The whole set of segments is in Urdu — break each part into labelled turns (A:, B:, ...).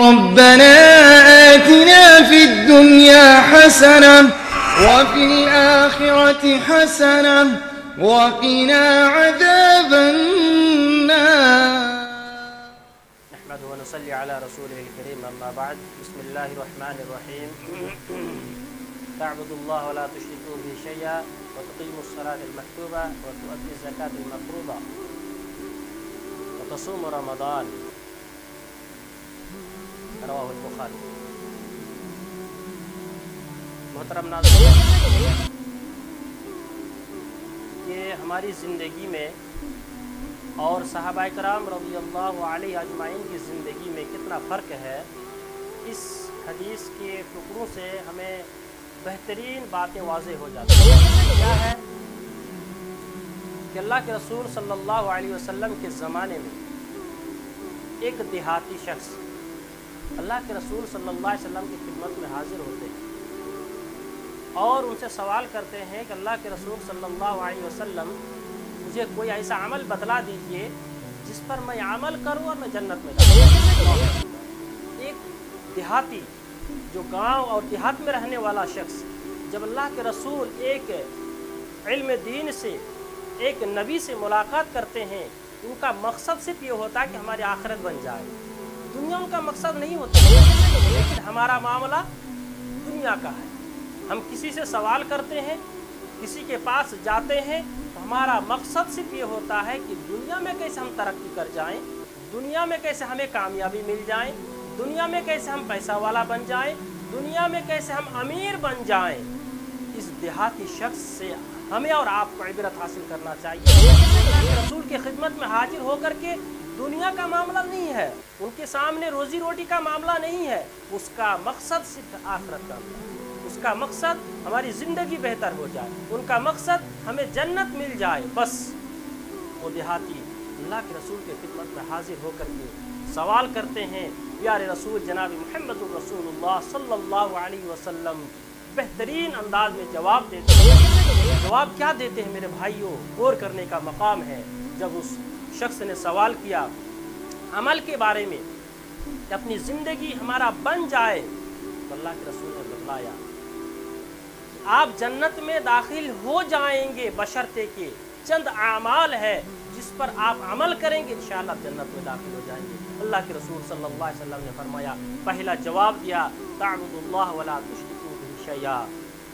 A: ربنا آتنا في الدنيا حسنة وفي الآخرة حسنة وقنا عذاب النار.
B: نحمده ونصلي على رسوله الكريم، أما بعد. بسم الله الرحمن الرحيم. تعبدوا الله ولا تشركوا به شيئا وتقيموا الصلاة المكتوبة وتؤدوا الزكاة المفروضة وتصوموا رمضان. رواه البخاری. محترم ناظرین، کہ ہماری زندگی میں اور صحابہ کرام رضی اللہ علیہ اجمعین کی زندگی میں کتنا فرق ہے، اس حدیث کے ٹکڑوں سے ہمیں بہترین باتیں واضح ہو جاتی ہیں۔ کیا ہے کہ اللہ کے رسول صلی اللہ علیہ وسلم کے زمانے میں ایک دیہاتی شخص اللہ کے رسول صلی اللہ علیہ وسلم کی خدمت میں حاضر ہوتے ہیں اور ان سے سوال کرتے ہیں کہ اللہ کے رسول صلی اللہ علیہ وسلم مجھے کوئی ایسا عمل بتلا دیجئے جس پر میں عمل کروں اور میں جنت میں جاؤں۔ ایک دیہاتی جو گاؤں اور دیہات میں رہنے والا شخص جب اللہ کے رسول ایک علم دین سے ایک نبی سے ملاقات کرتے ہیں، ان کا مقصد صرف یہ ہوتا ہے کہ ہماری آخرت بن جائے، دنیا ان کا مقصد نہیں ہوتا، لیکن ہمارا معاملہ دنیا کا ہے۔ ہم کسی سے سوال کرتے ہیں، کسی کے پاس جاتے ہیں تو ہمارا مقصد صرف یہ ہوتا ہے کہ دنیا میں کیسے ہم ترقی کر جائیں، دنیا میں کیسے ہمیں کامیابی مل جائیں، دنیا میں کیسے ہم پیسہ والا بن جائیں، دنیا میں کیسے ہم امیر بن جائیں۔ اس دیہاتی شخص سے ہمیں اور آپ کو عبرت حاصل کرنا چاہیے۔ اللہ کے رسول کی خدمت میں حاضر ہو کر کے دنیا کا معاملہ نہیں ہے، ان کے سامنے روزی روٹی کا معاملہ نہیں ہے، اس کا مقصد صرف آخرت کا ہے، اس کا مقصد ہماری زندگی بہتر ہو جائے، ان کا مقصد ہمیں جنت مل جائے۔ بس وہ دیہاتی اللہ کے رسول کی خدمت میں حاضر ہو کر کے سوال کرتے ہیں، پیارے رسول جناب محمد رسول اللہ صلی اللہ علیہ وسلم بہترین انداز میں جواب دیتے ہیں۔ جواب کیا دیتے ہیں میرے بھائیوں؟ غور کرنے کا مقام ہے۔ جب اس شخص نے سوال کیا عمل کے بارے میں کہ اپنی زندگی ہمارا بن جائے، تو اللہ کے رسول نے بتلایا آپ جنت میں داخل ہو جائیں گے بشرطے کہ چند اعمال ہے جس پر آپ عمل کریں گے، انشاءاللہ آپ جنت میں داخل ہو جائیں گے۔ اللہ کے رسول صلی اللہ علیہ وسلم نے فرمایا، پہلا جواب دیا تعبد اللہ ولا تشرکوا بہ شیئا،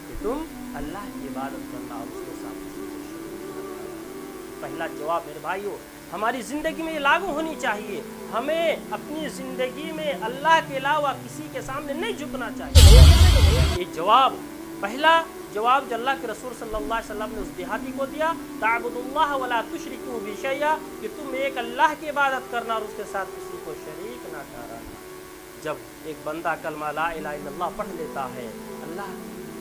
B: کہ تم اللہ کی عبادت کرنا اور اس کے ساتھ کسی کو شریک نہ کرنا۔ پہلا جواب میرے بھائیوں ہماری زندگی میں یہ لاگو ہونی چاہیے، ہمیں اپنی زندگی میں اللہ کے علاوہ کسی کے سامنے نہیں جھکنا چاہیے۔ یہ جواب پہلا جواب جو اللہ کے رسول صلی اللہ علیہ وسلم نے اس دیہاتی کو دیا، تعبد اللہ ولا تشرکوا بہ شیئا، کہ تم ایک اللہ کی عبادت کرنا اور اس کے ساتھ کسی کو شریک نہ کرنا۔ جب ایک بندہ کلمہ لا الہ الا اللہ پڑھ لیتا ہے،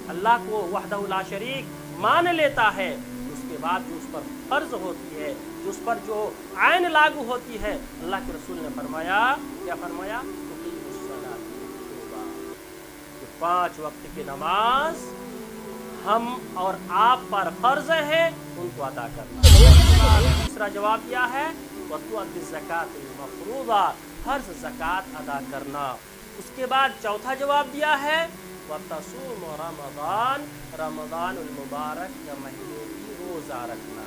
B: اللہ کو وحدہ لا شریک مان لیتا ہے، اس کے بعد جو اس پر فرض ہوتی ہے، جو اس پر جو عین لاگو ہوتی ہے، اللہ کے رسول نے فرمایا، کیا فرمایا؟ تقیم الصلاۃ المکتوبہ، کہ 5 وقت کی نماز ہم اور آپ پر فرض ہے ان کو ادا کرنا۔ دوسرا جواب کیا ہے؟ وَتُؤَدِّي الزَّكَاةَ الْمَفْرُوضَةَ، فرض زکوٰۃ ادا کرنا۔ اس کے بعد چوتھا جواب دیا ہے وَتَصُومُ رَمَضَانَ، رمضان المبارک یا مہینے کی روزہ رکھنا،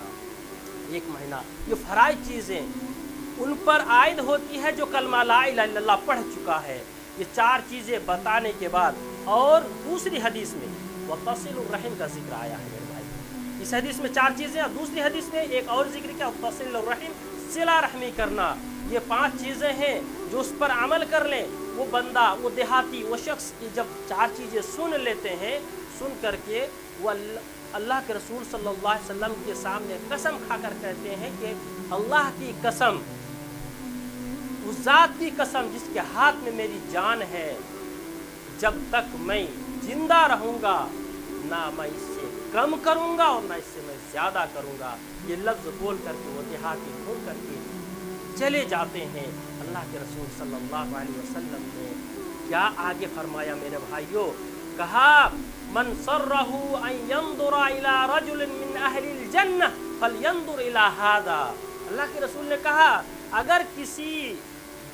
B: 1 مہینہ۔ یہ فرائض چیزیں ان پر عائد ہوتی ہے جو کلمہ لا الہ الا اللہ پڑھ چکا ہے۔ یہ 4 چیزیں بتانے کے بعد اور دوسری حدیث میں وَتَصِلُ الرَّحِمَ کا ذکر آیا ہے میرے بھائی۔ اس حدیث میں 4 چیزیں، اور دوسری حدیث میں ایک اور ذکر کیا، وَتَصِلُ الرَّحِمَ، صلہ رحمی کرنا۔ یہ 5 چیزیں ہیں جو اس پر عمل کر لیں، وہ بندہ، وہ دیہاتی، وہ شخص جب 4 چیزیں سن لیتے ہیں، سن کر کے وہ اللہ کے رسول صلی اللہ علیہ وسلم کے سامنے قسم کھا کر کہتے ہیں کہ اللہ کی قسم، اس ذات کی قسم جس کے ہاتھ میں میری جان ہے، جب تک میں زندہ رہوں گا نہ میں اس سے کم کروں گا اور نہ اس سے میں زیادہ کروں گا۔ یہ لفظ بول کر کے وہ دیہاتی گھوم کر کے چلے جاتے ہیں۔ اللہ کے رسول صلی اللہ علیہ وسلم نے کیا آگے فرمایا میرے بھائیوں؟ کہا من سرہ ان ينظر الى رجل من اہل الجنہ فلینظر الى هذا۔ اللہ کے رسول نے کہا اگر کسی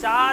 B: 4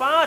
B: 5